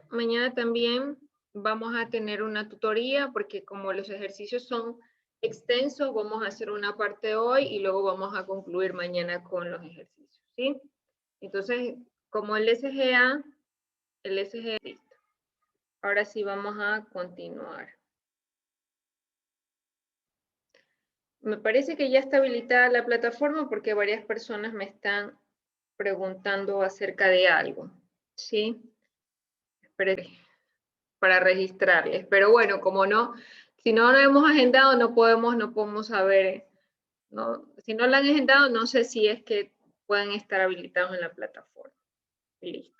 mañana también vamos a tener una tutoría porque como los ejercicios son extensos, vamos a hacer una parte hoy y luego vamos a concluir mañana con los ejercicios, ¿sí? Entonces, como el SGA listo. Ahora sí vamos a continuar. Me parece que ya está habilitada la plataforma porque varias personas me están preguntando acerca de algo, ¿sí? Para registrarles. Pero bueno, como no, si no lo hemos agendado, no podemos saber, ¿no? Si no lo han agendado, no sé si es que pueden estar habilitados en la plataforma. Listo.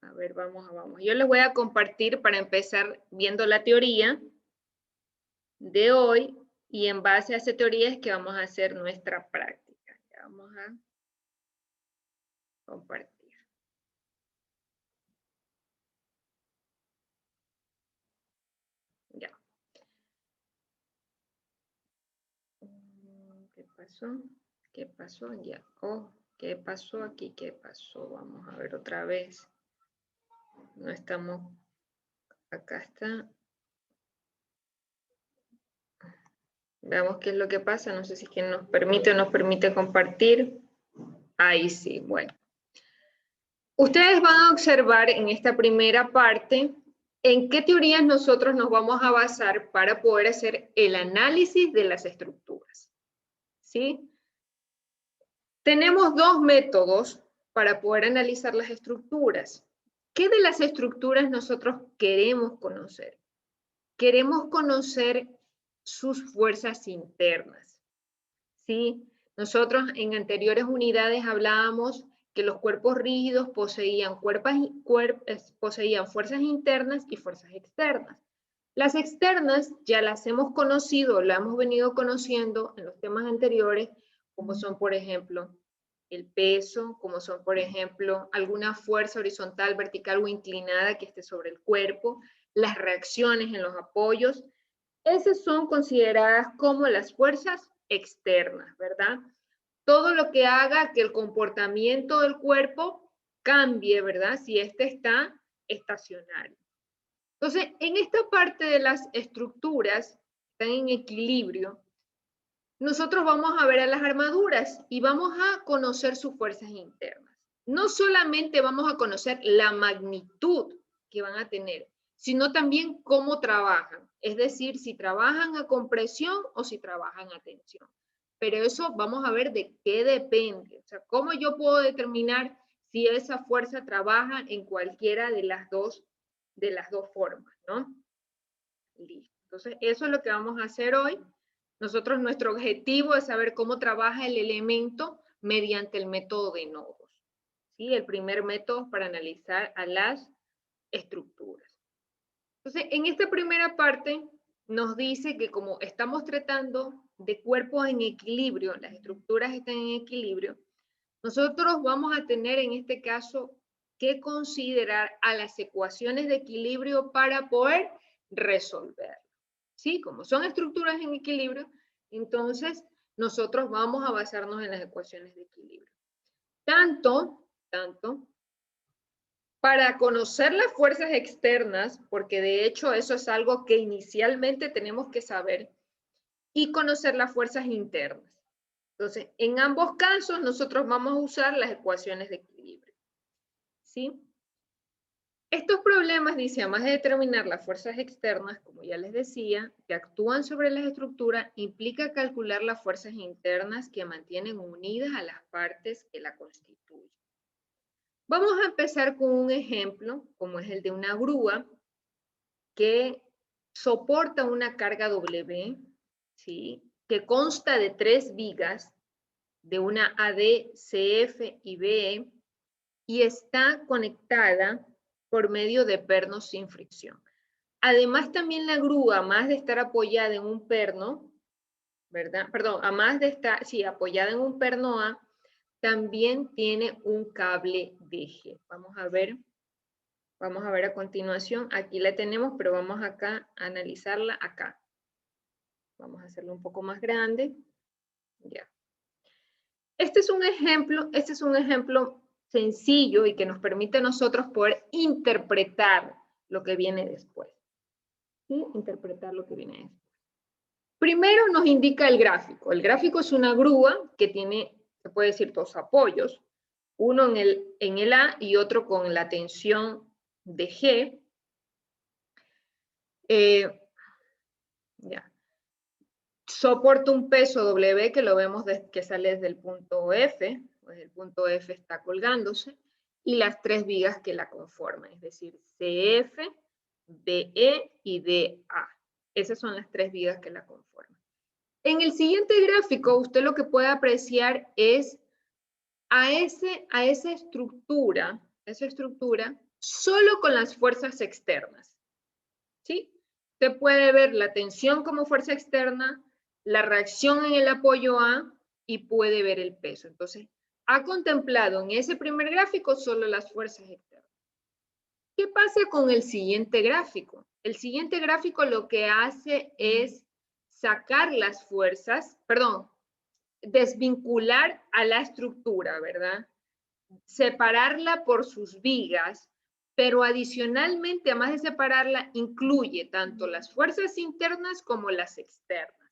A ver, vamos. Yo les voy a compartir para empezar viendo la teoría de hoy y en base a esa teoría es que vamos a hacer nuestra práctica. Ya vamos a compartir. Ya. ¿Qué pasó? ¿Qué pasó? Ya. Oh, ¿qué pasó aquí? ¿Qué pasó? Vamos a ver otra vez. No estamos. Acá está. Veamos qué es lo que pasa. No sé si es que nos permite compartir. Ahí sí, bueno. Ustedes van a observar en esta primera parte en qué teorías nosotros nos vamos a basar para poder hacer el análisis de las estructuras. ¿Sí? Tenemos dos métodos para poder analizar las estructuras. ¿Qué de las estructuras nosotros queremos conocer? Queremos conocer sus fuerzas internas. ¿Sí? Nosotros en anteriores unidades hablábamos que los cuerpos rígidos poseían fuerzas internas y fuerzas externas. Las externas ya las hemos conocido, las hemos venido conociendo en los temas anteriores, como son, por ejemplo, el peso, como son, por ejemplo, alguna fuerza horizontal, vertical o inclinada que esté sobre el cuerpo, las reacciones en los apoyos. Esas son consideradas como las fuerzas externas, ¿verdad? Todo lo que haga que el comportamiento del cuerpo cambie, ¿verdad? Si éste está estacionario. Entonces, en esta parte de las estructuras, están en equilibrio, nosotros vamos a ver a las armaduras y vamos a conocer sus fuerzas internas. No solamente vamos a conocer la magnitud que van a tener, sino también cómo trabajan. Es decir, si trabajan a compresión o si trabajan a tensión. Pero eso vamos a ver de qué depende. O sea, cómo yo puedo determinar si esa fuerza trabaja en cualquiera de las dos formas, ¿no? Listo. Entonces, eso es lo que vamos a hacer hoy. Nosotros, nuestro objetivo es saber cómo trabaja el elemento mediante el método de nodos. ¿Sí? El primer método para analizar a las estructuras. Entonces, en esta primera parte nos dice que como estamos tratando de cuerpos en equilibrio, las estructuras están en equilibrio, nosotros vamos a tener en este caso que considerar a las ecuaciones de equilibrio para poder resolver. ¿Sí? Como son estructuras en equilibrio, entonces nosotros vamos a basarnos en las ecuaciones de equilibrio. Tanto para conocer las fuerzas externas, porque de hecho eso es algo que inicialmente tenemos que saber, y conocer las fuerzas internas. Entonces, en ambos casos nosotros vamos a usar las ecuaciones de equilibrio. ¿Sí? Estos problemas, dice, además de determinar las fuerzas externas, como ya les decía, que actúan sobre las estructuras, implica calcular las fuerzas internas que mantienen unidas a las partes que la constituyen. Vamos a empezar con un ejemplo, como es el de una grúa, que soporta una carga W, ¿sí? Que consta de 3 vigas, de una AD, CF y BE, y está conectada por medio de pernos sin fricción. Además, también la grúa, más de estar apoyada en un perno, ¿verdad? Perdón, además de estar, sí, apoyada en un perno A, también tiene un cable de eje. Vamos a ver a continuación. Aquí la tenemos, pero vamos acá a analizarla acá. Vamos a hacerlo un poco más grande. Ya. Este es un ejemplo sencillo y que nos permite a nosotros poder interpretar lo que viene después. ¿Sí? Interpretar lo que viene después. Primero nos indica el gráfico. El gráfico es una grúa que tiene, se puede decir, dos apoyos. Uno en el A y otro con la tensión de G. Ya. Soporta un peso W que lo vemos que sale desde el punto F, pues el punto F está colgándose, y las tres vigas que la conforman, es decir, CF, BE y DA. Esas son las tres vigas que la conforman. En el siguiente gráfico, usted lo que puede apreciar es a esa estructura solo con las fuerzas externas. ¿Sí? Usted puede ver la tensión como fuerza externa, la reacción en el apoyo A y puede ver el peso. Entonces, ha contemplado en ese primer gráfico solo las fuerzas externas. ¿Qué pasa con el siguiente gráfico? El siguiente gráfico lo que hace es sacar las fuerzas, perdón, desvincular a la estructura, ¿verdad? Separarla por sus vigas, pero adicionalmente, además de separarla, incluye tanto las fuerzas internas como las externas,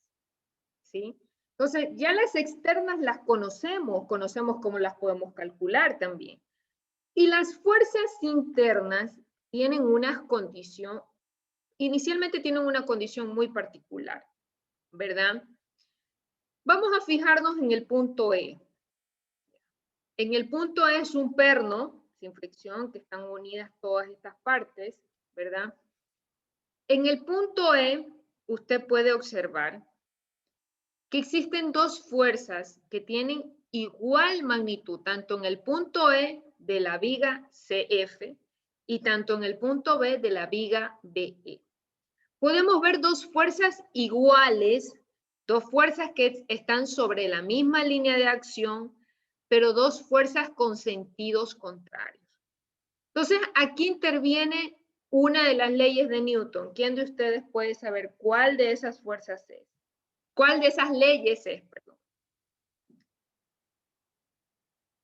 ¿sí? Entonces, ya las externas las conocemos cómo las podemos calcular también. Y las fuerzas internas tienen una condición, inicialmente tienen una condición muy particular, ¿verdad? Vamos a fijarnos en el punto E. En el punto E es un perno sin fricción, que están unidas todas estas partes, ¿verdad? En el punto E, usted puede observar que existen dos fuerzas que tienen igual magnitud, tanto en el punto E de la viga CF y tanto en el punto B de la viga BE. Podemos ver dos fuerzas iguales, dos fuerzas que están sobre la misma línea de acción, pero dos fuerzas con sentidos contrarios. Entonces, aquí interviene una de las leyes de Newton. ¿Quién de ustedes puede saber cuál de esas fuerzas es? ¿Cuál de esas leyes es? Perdón.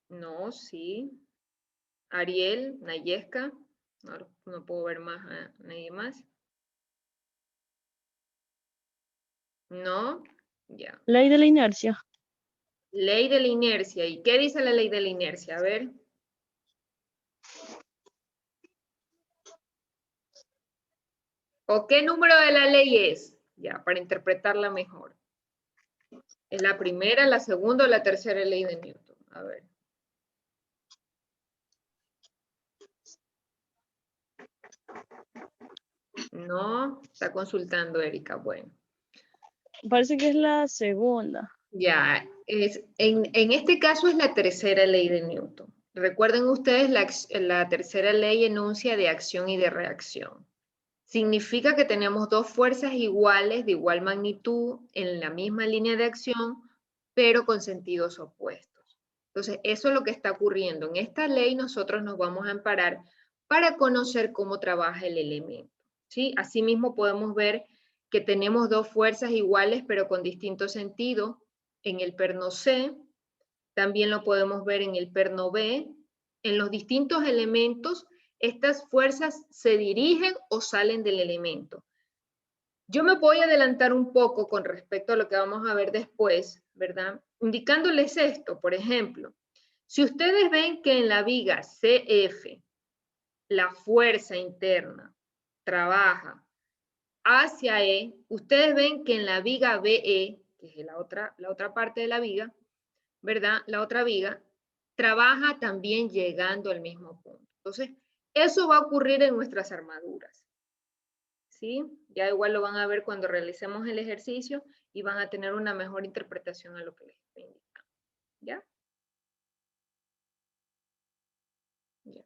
No, sí. Ariel, Nayesca. No puedo ver más a nadie más. No, ya. Ley de la inercia. Ley de la inercia. ¿Y qué dice la ley de la inercia? A ver. ¿O qué número de la ley es? Ya, para interpretarla mejor. ¿Es la primera, la segunda o la tercera ley de Newton? A ver. No, está consultando Erika. Bueno. Parece que es la segunda. Ya, en este caso es la tercera ley de Newton. Recuerden ustedes, la tercera ley enuncia de acción y de reacción. Significa que tenemos dos fuerzas iguales, de igual magnitud, en la misma línea de acción, pero con sentidos opuestos. Entonces, eso es lo que está ocurriendo. En esta ley nosotros nos vamos a amparar para conocer cómo trabaja el elemento, ¿sí? Asimismo podemos ver que tenemos dos fuerzas iguales, pero con distinto sentido en el perno C, también lo podemos ver en el perno B. En los distintos elementos, estas fuerzas se dirigen o salen del elemento. Yo me voy a adelantar un poco con respecto a lo que vamos a ver después, ¿verdad? Indicándoles esto, por ejemplo, si ustedes ven que en la viga CF, la fuerza interna trabaja hacia E, ustedes ven que en la viga BE, que es la otra parte de la viga, ¿verdad? La otra viga trabaja también llegando al mismo punto. Entonces, eso va a ocurrir en nuestras armaduras, ¿sí? Ya igual lo van a ver cuando realicemos el ejercicio y van a tener una mejor interpretación a lo que les estoy indicando, ¿ya? Ya.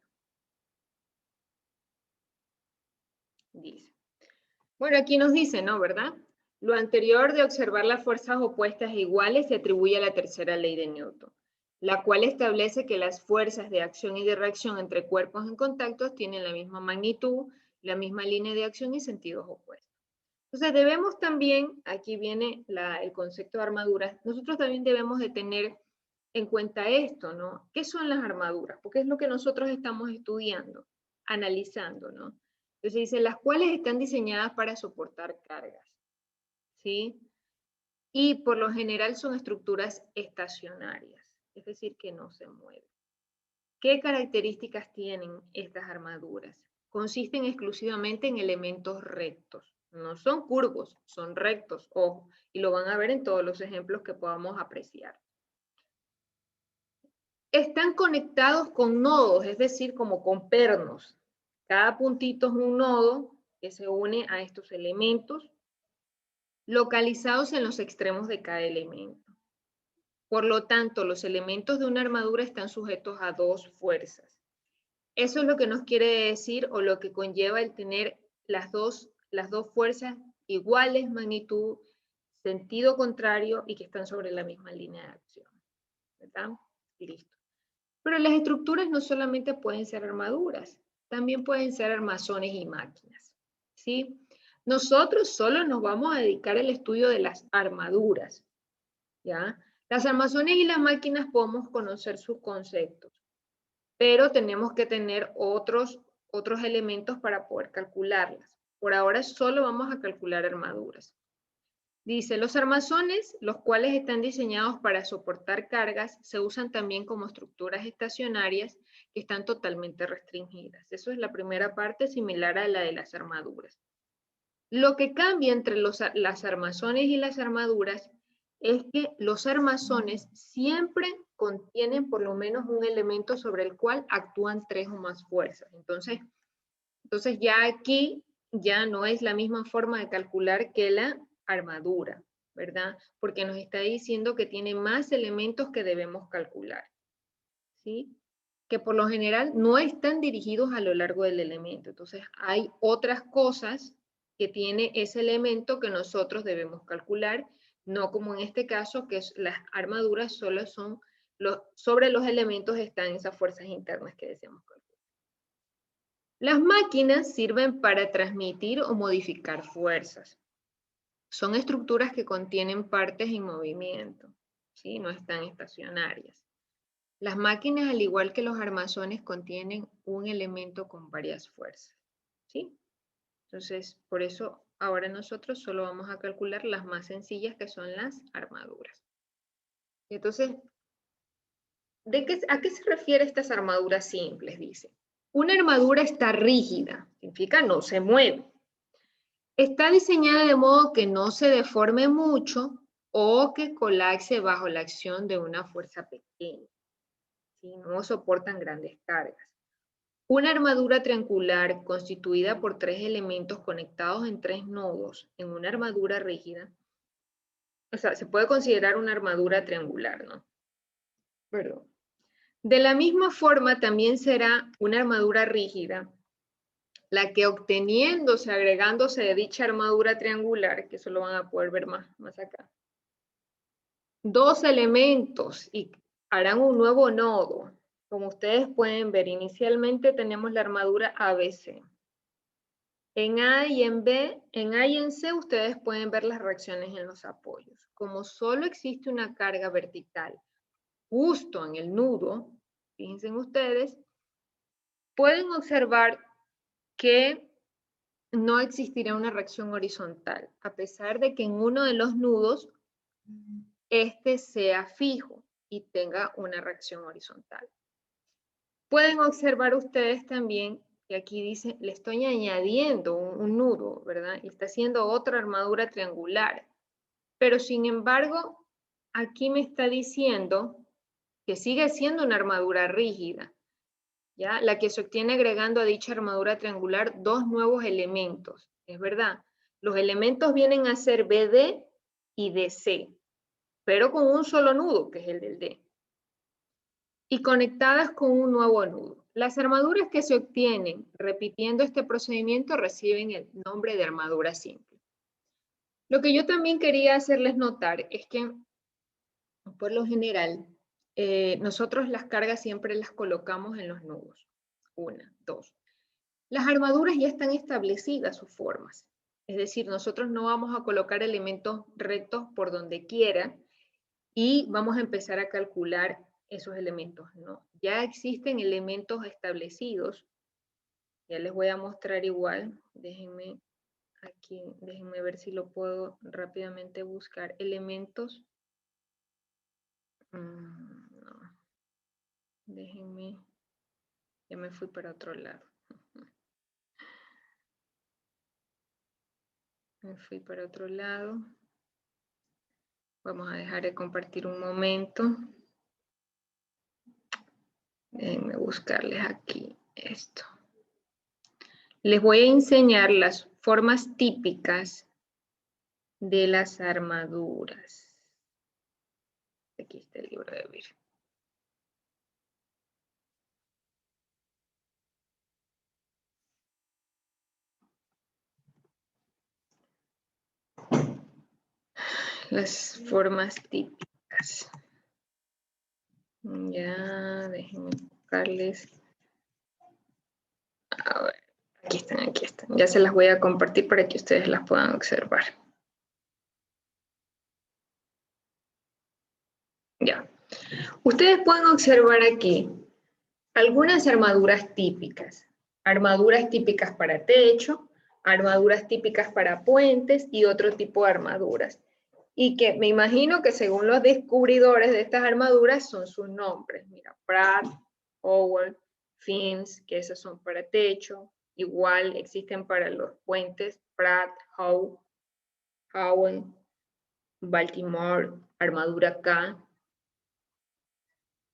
Dice. Bueno, aquí nos dice, ¿no? ¿Verdad? Lo anterior de observar las fuerzas opuestas e iguales se atribuye a la tercera ley de Newton, la cual establece que las fuerzas de acción y de reacción entre cuerpos en contacto tienen la misma magnitud, la misma línea de acción y sentidos opuestos. Entonces debemos también, aquí viene el concepto de armaduras, nosotros también debemos de tener en cuenta esto, ¿no? ¿Qué son las armaduras? Porque es lo que nosotros estamos estudiando, analizando, ¿no? Entonces dice, las cuales están diseñadas para soportar cargas, ¿sí? Y por lo general son estructuras estacionarias, es decir, que no se mueven. ¿Qué características tienen estas armaduras? Consisten exclusivamente en elementos rectos. No son curvos, son rectos, ojo, y lo van a ver en todos los ejemplos que podamos apreciar. Están conectados con nodos, es decir, como con pernos. Cada puntito es un nodo que se une a estos elementos, localizados en los extremos de cada elemento. Por lo tanto, los elementos de una armadura están sujetos a dos fuerzas. Eso es lo que nos quiere decir o lo que conlleva el tener las dos fuerzas iguales, magnitud, sentido contrario y que están sobre la misma línea de acción. ¿Verdad? Listo. Pero las estructuras no solamente pueden ser armaduras, también pueden ser armazones y máquinas. ¿Sí? Nosotros solo nos vamos a dedicar al estudio de las armaduras. ¿Ya? Las armazones y las máquinas podemos conocer sus conceptos, pero tenemos que tener otros elementos para poder calcularlas. Por ahora solo vamos a calcular armaduras. Dice, los armazones, los cuales están diseñados para soportar cargas, se usan también como estructuras estacionarias que están totalmente restringidas. Eso es la primera parte, similar a la de las armaduras. Lo que cambia entre las armazones y las armaduras es que los armazones siempre contienen por lo menos un elemento sobre el cual actúan tres o más fuerzas. Entonces ya aquí ya no es la misma forma de calcular que la armadura, ¿verdad? Porque nos está diciendo que tiene más elementos que debemos calcular, ¿sí? Que por lo general no están dirigidos a lo largo del elemento. Entonces hay otras cosas que tiene ese elemento que nosotros debemos calcular, no como en este caso, que las armaduras solo son, sobre los elementos están esas fuerzas internas que deseamos calcular. Las máquinas sirven para transmitir o modificar fuerzas. Son estructuras que contienen partes en movimiento, ¿sí? No están estacionarias. Las máquinas, al igual que los armazones, contienen un elemento con varias fuerzas, ¿sí? Entonces, por eso ahora nosotros solo vamos a calcular las más sencillas, que son las armaduras. Entonces, ¿a qué se refiere estas armaduras simples? Dice, una armadura está rígida, significa no se mueve. Está diseñada de modo que no se deforme mucho o que colapse bajo la acción de una fuerza pequeña. ¿Sí? No soportan grandes cargas. Una armadura triangular constituida por tres elementos conectados en tres nodos en una armadura rígida, o sea, se puede considerar una armadura triangular, ¿no? Perdón. De la misma forma también será una armadura rígida la que obteniéndose, agregándose de dicha armadura triangular, que eso lo van a poder ver más acá, dos elementos y harán un nuevo nodo. Como ustedes pueden ver, inicialmente tenemos la armadura ABC. En A y en B, en A y en C, ustedes pueden ver las reacciones en los apoyos. Como solo existe una carga vertical justo en el nudo, fíjense ustedes, pueden observar que no existirá una reacción horizontal, a pesar de que en uno de los nudos este sea fijo y tenga una reacción horizontal. Pueden observar ustedes también que aquí dice, le estoy añadiendo un nudo, ¿verdad? Y está haciendo otra armadura triangular. Pero sin embargo, aquí me está diciendo que sigue siendo una armadura rígida, ¿ya? La que se obtiene agregando a dicha armadura triangular dos nuevos elementos, es verdad. Los elementos vienen a ser BD y DC, pero con un solo nudo, que es el del D, y conectadas con un nuevo nudo. Las armaduras que se obtienen repitiendo este procedimiento reciben el nombre de armadura simple. Lo que yo también quería hacerles notar es que, por lo general, nosotros las cargas siempre las colocamos en los nudos. Una, dos. Las armaduras ya están establecidas sus formas. Es decir, nosotros no vamos a colocar elementos rectos por donde quiera y vamos a empezar a calcular esos elementos, ¿no? Ya existen elementos establecidos. Ya les voy a mostrar igual. Déjenme aquí, déjenme ver si lo puedo rápidamente buscar. Elementos. No. Déjenme. Ya me fui para otro lado. Me fui para otro lado. Vamos a dejar de compartir un momento. Déjenme buscarles aquí esto. Les voy a enseñar las formas típicas de las armaduras. Aquí está el libro de Vir. Las formas típicas. Ya, déjenme buscarles. A ver, aquí están, aquí están. Ya se las voy a compartir para que ustedes las puedan observar. Ya. Ustedes pueden observar aquí algunas armaduras típicas. Armaduras típicas para techo, armaduras típicas para puentes y otro tipo de armaduras. Y que me imagino que según los descubridores de estas armaduras son sus nombres. Mira, Pratt, Howell, Fins, que esos son para techo. Igual existen para los puentes, Pratt, Howell, Baltimore, armadura K.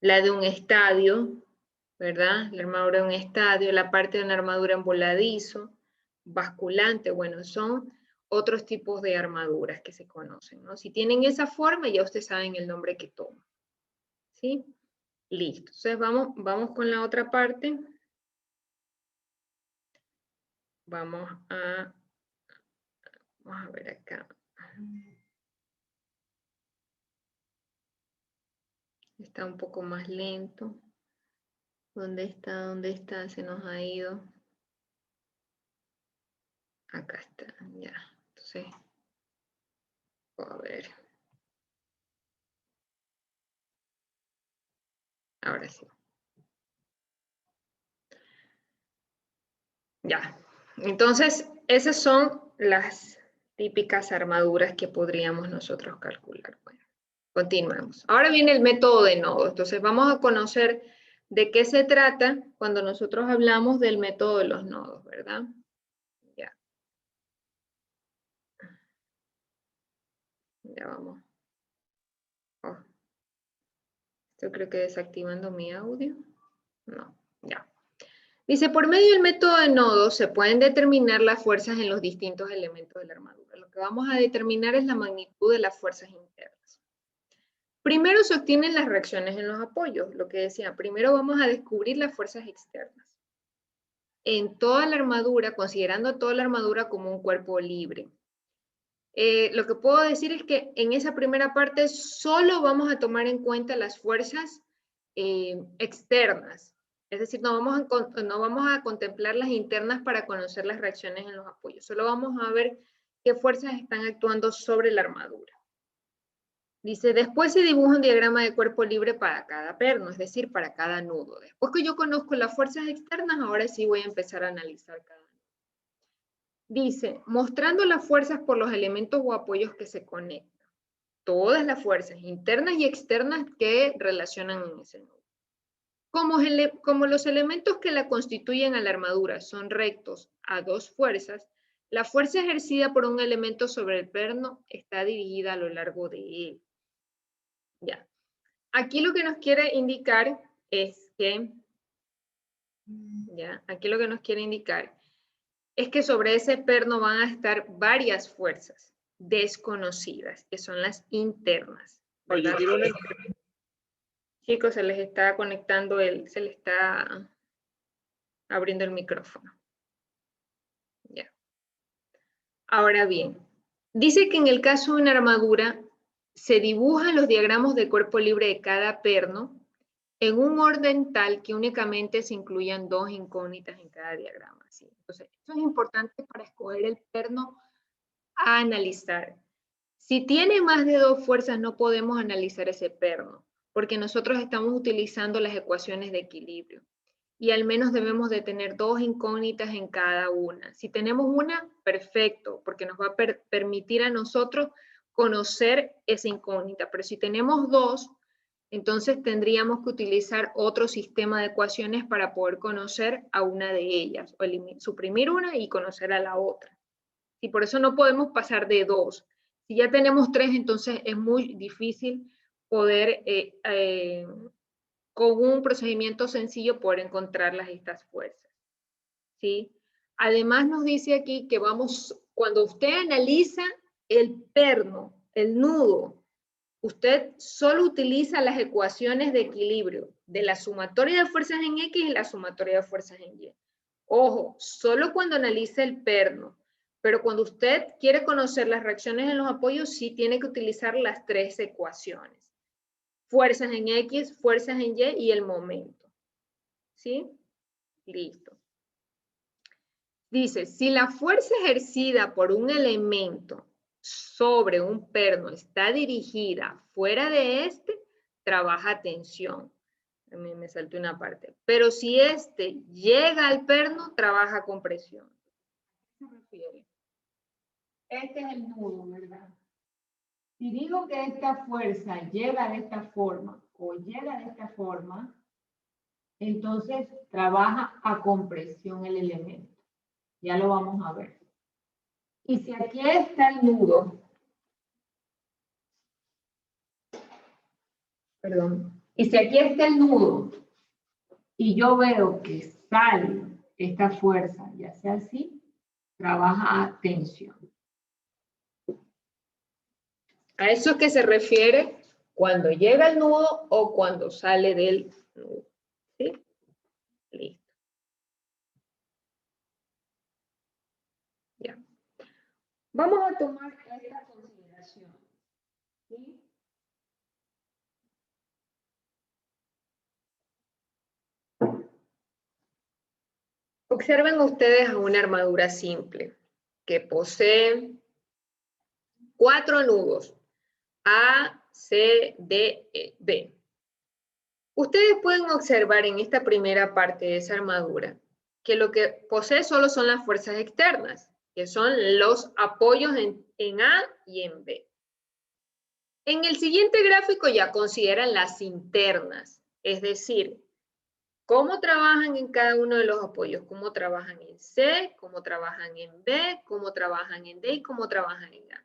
La de un estadio, ¿verdad? La armadura de un estadio, la parte de una armadura en voladizo, basculante, bueno, son otros tipos de armaduras que se conocen, ¿no? Si tienen esa forma, ya ustedes saben el nombre que toman, ¿sí? Listo. Entonces vamos con la otra parte. Vamos a ver acá. Está un poco más lento. ¿Dónde está? ¿Dónde está? Se nos ha ido. Acá está, ya. Entonces, a ver. Ahora sí. Ya. Entonces, esas son las típicas armaduras que podríamos nosotros calcular. Bueno, continuemos. Ahora viene el método de nodo. Entonces, vamos a conocer de qué se trata cuando nosotros hablamos del método de los nodos, ¿verdad? Ya. Ya vamos. Oh. Yo creo que desactivando mi audio. No, ya. Dice, por medio del método de nodos se pueden determinar las fuerzas en los distintos elementos de la armadura. Lo que vamos a determinar es la magnitud de las fuerzas internas. Primero se obtienen las reacciones en los apoyos, lo que decía, primero vamos a descubrir las fuerzas externas. En toda la armadura, considerando toda la armadura como un cuerpo libre. Lo que puedo decir es que en esa primera parte solo vamos a tomar en cuenta las fuerzas externas. Es decir, no vamos a contemplar las internas para conocer las reacciones en los apoyos. Solo vamos a ver qué fuerzas están actuando sobre la armadura. Dice, después se dibuja un diagrama de cuerpo libre para cada perno, es decir, para cada nudo. Después que yo conozco las fuerzas externas, ahora sí voy a empezar a analizar cada nudo. Dice, mostrando las fuerzas por los elementos o apoyos que se conectan. Todas las fuerzas internas y externas que relacionan en ese nudo. Como los elementos que la constituyen a la armadura son rectos a dos fuerzas, la fuerza ejercida por un elemento sobre el perno está dirigida a lo largo de él. Ya. Aquí lo que nos quiere indicar es que, ya, aquí lo que nos quiere indicar es que sobre ese perno van a estar varias fuerzas desconocidas, que son las internas. ¿Verdad? Chicos, se les está conectando se les está abriendo el micrófono. Ya. Ahora bien, dice que en el caso de una armadura se dibujan los diagramas de cuerpo libre de cada perno en un orden tal que únicamente se incluyan dos incógnitas en cada diagrama. ¿Sí? Entonces, esto es importante para escoger el perno a analizar. Si tiene más de 2 fuerzas, no podemos analizar ese perno, porque nosotros estamos utilizando las ecuaciones de equilibrio. Y al menos debemos de tener 2 incógnitas en cada una. Si tenemos una, perfecto, porque nos va a permitir a nosotros conocer esa incógnita. Pero si tenemos 2, entonces tendríamos que utilizar otro sistema de ecuaciones para poder conocer a una de ellas, o suprimir una y conocer a la otra. Y por eso no podemos pasar de 2. Si ya tenemos 3, entonces es muy difícil poder, con un procedimiento sencillo, poder encontrar estas fuerzas. ¿Sí? Además nos dice aquí que cuando usted analiza el perno, el nudo, usted solo utiliza las ecuaciones de equilibrio de la sumatoria de fuerzas en X y la sumatoria de fuerzas en Y. Ojo, solo cuando analiza el perno, pero cuando usted quiere conocer las reacciones en los apoyos, sí tiene que utilizar las 3 ecuaciones. Fuerzas en X, fuerzas en Y y el momento. ¿Sí? Listo. Dice, si la fuerza ejercida por un elemento sobre un perno está dirigida fuera de este, trabaja tensión. A mí me saltó una parte. Pero si este llega al perno, trabaja compresión. ¿A qué se refiere? Este es el nudo, ¿verdad? Si digo que esta fuerza llega de esta forma o llega de esta forma, entonces trabaja a compresión el elemento. Ya lo vamos a ver. Y si aquí está el nudo, perdón, y si aquí está el nudo y yo veo que sale esta fuerza, ya sea así, trabaja a tensión. A eso es que se refiere cuando llega el nudo o cuando sale del nudo. ¿Sí? Listo. Ya. Vamos a tomar esta consideración. ¿Sí? Observen ustedes a una armadura simple que posee 4 nudos, A, C, D, E, B. Ustedes pueden observar en esta primera parte de esa armadura que lo que posee solo son las fuerzas externas, que son los apoyos en A y en B. En el siguiente gráfico ya consideran las internas, es decir, cómo trabajan en cada uno de los apoyos, cómo trabajan en C, cómo trabajan en B, cómo trabajan en D y cómo trabajan en A.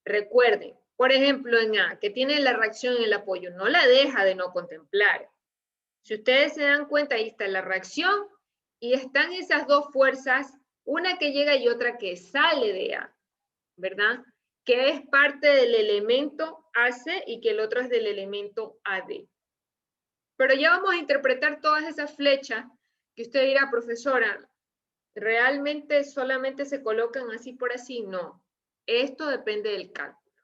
Recuerden, por ejemplo, en A, que tiene la reacción en el apoyo, no la deja de no contemplar. Si ustedes se dan cuenta, ahí está la reacción y están esas 2 fuerzas, una que llega y otra que sale de A, ¿verdad? Que es parte del elemento AC y que el otro es del elemento AD. Pero ya vamos a interpretar todas esas flechas que usted dirá, profesora, ¿realmente solamente se colocan así por así? No. Esto depende del cálculo.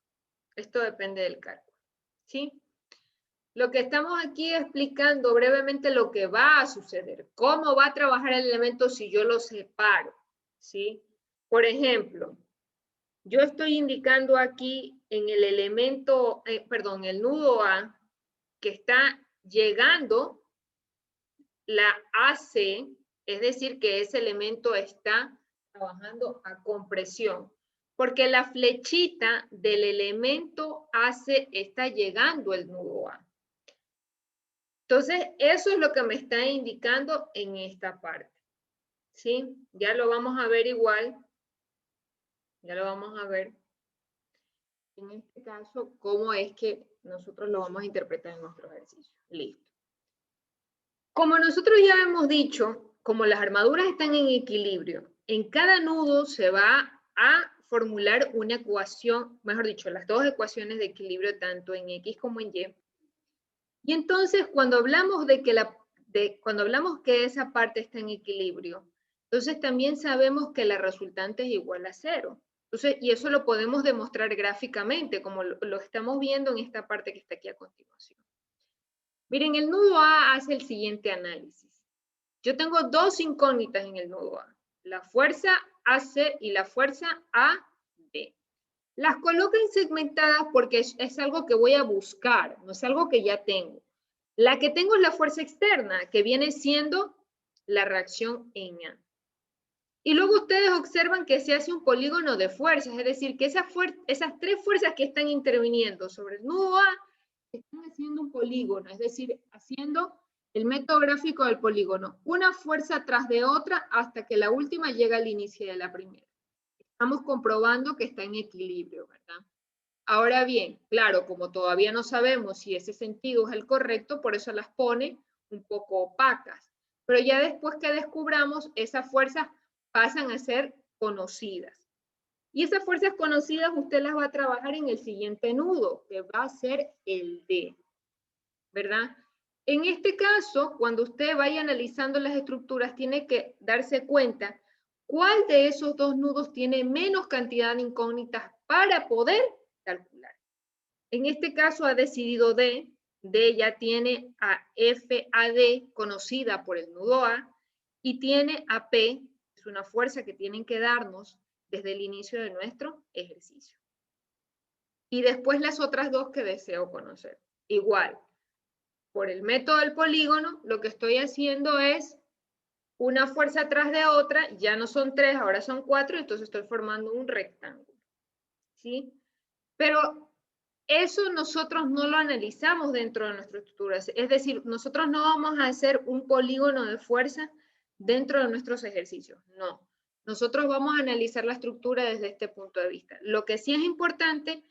Esto depende del cálculo. ¿Sí? Lo que estamos aquí explicando brevemente lo que va a suceder. Cómo va a trabajar el elemento si yo lo separo. ¿Sí? Por ejemplo, yo estoy indicando aquí en el elemento, el nudo A, que está llegando la AC, es decir, que ese elemento está trabajando a compresión, porque la flechita del elemento AC está llegando el nudo A. Entonces, eso es lo que me está indicando en esta parte. ¿Sí? Ya lo vamos a ver igual. Ya lo vamos a ver. En este caso, cómo es que nosotros lo vamos a interpretar en nuestro ejercicio. Listo. Como nosotros ya hemos dicho, como las armaduras están en equilibrio, en cada nudo se va a formular una ecuación, mejor dicho, las 2 ecuaciones de equilibrio tanto en X como en Y. Y entonces cuando hablamos cuando hablamos que esa parte está en equilibrio, entonces también sabemos que la resultante es igual a 0. Entonces, y eso lo podemos demostrar gráficamente, como lo estamos viendo en esta parte que está aquí a continuación. Miren, el nudo A hace el siguiente análisis. Yo tengo 2 incógnitas en el nudo A, la fuerza AC y la fuerza AD. Las coloco en segmentadas porque es algo que voy a buscar, no es algo que ya tengo. La que tengo es la fuerza externa, que viene siendo la reacción en A. Y luego ustedes observan que se hace un polígono de fuerzas, es decir, que esas tres fuerzas que están interviniendo sobre el nudo A están haciendo un polígono, es decir, haciendo el método gráfico del polígono, una fuerza tras de otra hasta que la última llega al inicio de la primera. Estamos comprobando que está en equilibrio, ¿verdad? Ahora bien, claro, como todavía no sabemos si ese sentido es el correcto, por eso las pone un poco opacas. Pero ya después que descubramos, esas fuerzas pasan a ser conocidas. Y esas fuerzas conocidas usted las va a trabajar en el siguiente nudo, que va a ser el D, ¿verdad? En este caso, cuando usted vaya analizando las estructuras, tiene que darse cuenta cuál de esos dos nudos tiene menos cantidad de incógnitas para poder calcular. En este caso ha decidido D. D ya tiene a FAD conocida por el nudo A y tiene a P, es una fuerza que tienen que darnos desde el inicio de nuestro ejercicio. Y después las otras dos que deseo conocer. Igual, por el método del polígono, lo que estoy haciendo es una fuerza atrás de otra, ya no son tres, ahora son cuatro, entonces estoy formando un rectángulo. ¿Sí? Pero eso nosotros no lo analizamos dentro de nuestras estructuras. Es decir, nosotros no vamos a hacer un polígono de fuerza dentro de nuestros ejercicios. No. Nosotros vamos a analizar la estructura desde este punto de vista. Lo que sí es importante,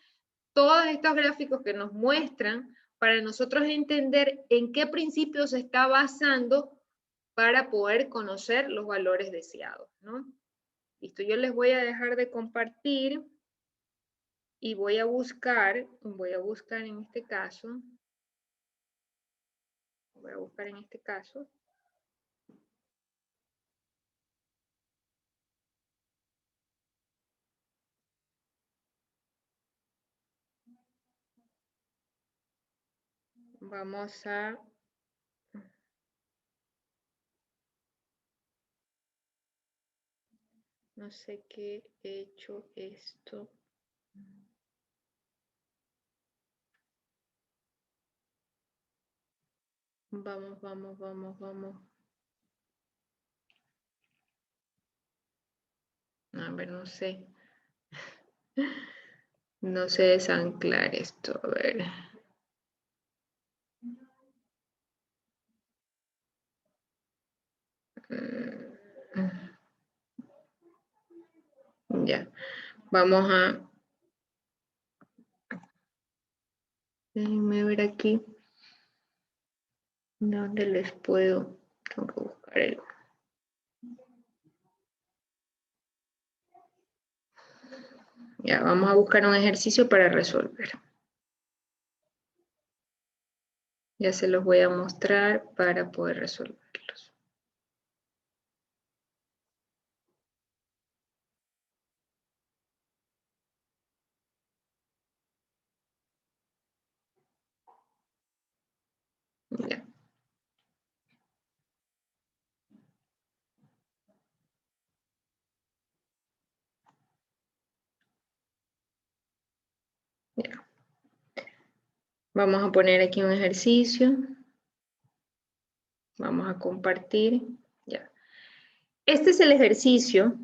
todos estos gráficos que nos muestran para nosotros entender en qué principios se está basando para poder conocer los valores deseados, ¿no? Listo, yo les voy a dejar de compartir. Y voy a buscar en este caso, vamos a, no sé qué he hecho esto. Vamos. A ver, no sé. No sé desanclar esto, a ver. Ya, vamos a... Déjenme ver aquí. ¿Dónde les puedo? Tengo que buscar el... Ya, vamos a buscar un ejercicio para resolver. Ya se los voy a mostrar para poder resolverlos. Ya. Ya. Vamos a poner aquí un ejercicio. Vamos a compartir. Ya. Este es el ejercicio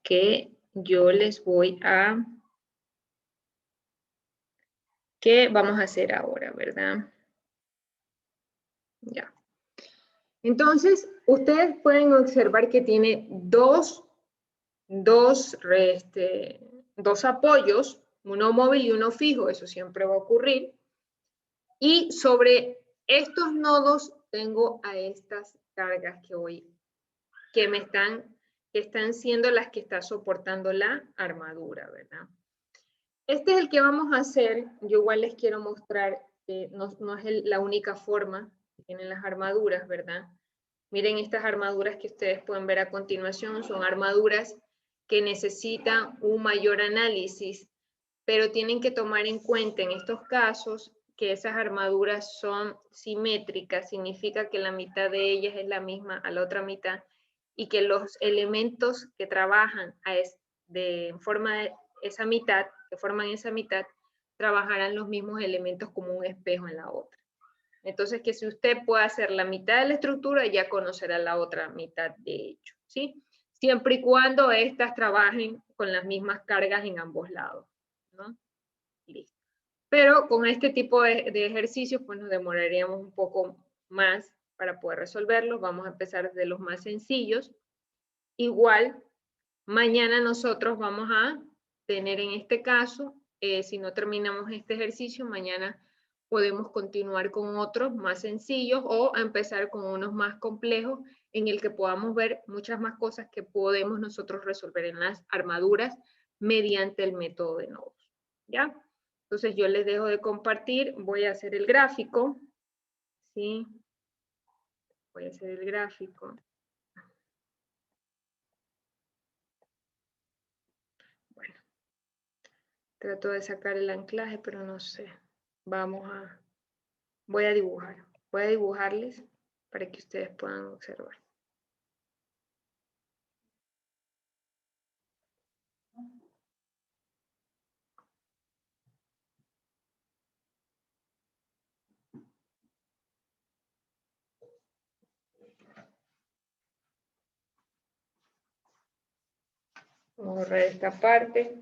que yo les voy a... que vamos a hacer ahora, ¿verdad? Ya. Entonces, ustedes pueden observar que tiene dos apoyos, uno móvil y uno fijo, eso siempre va a ocurrir. Y sobre estos nodos tengo a estas cargas que están siendo las que está soportando la armadura, ¿verdad? Este es el que vamos a hacer. Yo igual les quiero mostrar que no es la única forma que tienen las armaduras, ¿verdad? Miren estas armaduras que ustedes pueden ver a continuación, son armaduras que necesitan un mayor análisis, pero tienen que tomar en cuenta en estos casos que esas armaduras son simétricas, significa que la mitad de ellas es la misma a la otra mitad, y que los elementos que trabajan en forma esa mitad, que forman esa mitad, trabajarán los mismos elementos como un espejo en la otra. Entonces, que si usted puede hacer la mitad de la estructura, ya conocerá la otra mitad de hecho, ¿sí? Siempre y cuando estas trabajen con las mismas cargas en ambos lados, ¿no? Listo. Pero con este tipo de ejercicios, pues nos demoraríamos un poco más para poder resolverlos. Vamos a empezar desde los más sencillos. Igual, mañana nosotros vamos a tener en este caso, si no terminamos este ejercicio, mañana podemos continuar con otros más sencillos o empezar con unos más complejos en el que podamos ver muchas más cosas que podemos nosotros resolver en las armaduras mediante el método de nodos. ¿Ya? Entonces yo les dejo de compartir, voy a hacer el gráfico. ¿Sí? Voy a hacer el gráfico. Bueno, trato de sacar el anclaje, pero no sé. Voy a dibujar. Voy a dibujarles para que ustedes puedan observar. Vamos a borrar esta parte.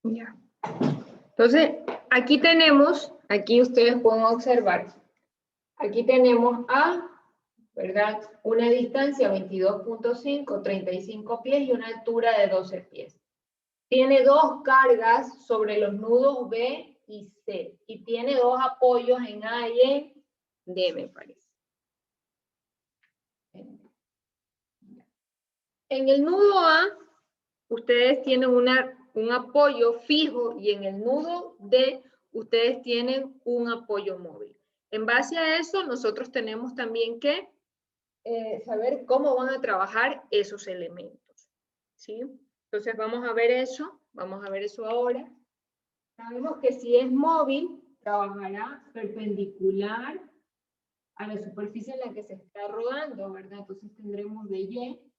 Ya. Entonces, aquí ustedes pueden observar, aquí tenemos ¿verdad? Una distancia 22.5, 35 pies y una altura de 12 pies. Tiene dos cargas sobre los nudos B y C y tiene dos apoyos en A y en D, me parece. En el nudo A, ustedes tienen un apoyo fijo y en el nudo D, ustedes tienen un apoyo móvil. En base a eso, nosotros tenemos también que saber cómo van a trabajar esos elementos, ¿sí? Entonces vamos a ver eso ahora. Sabemos que si es móvil, trabajará perpendicular a la superficie en la que se está rodando, ¿verdad? Entonces tendremos de Y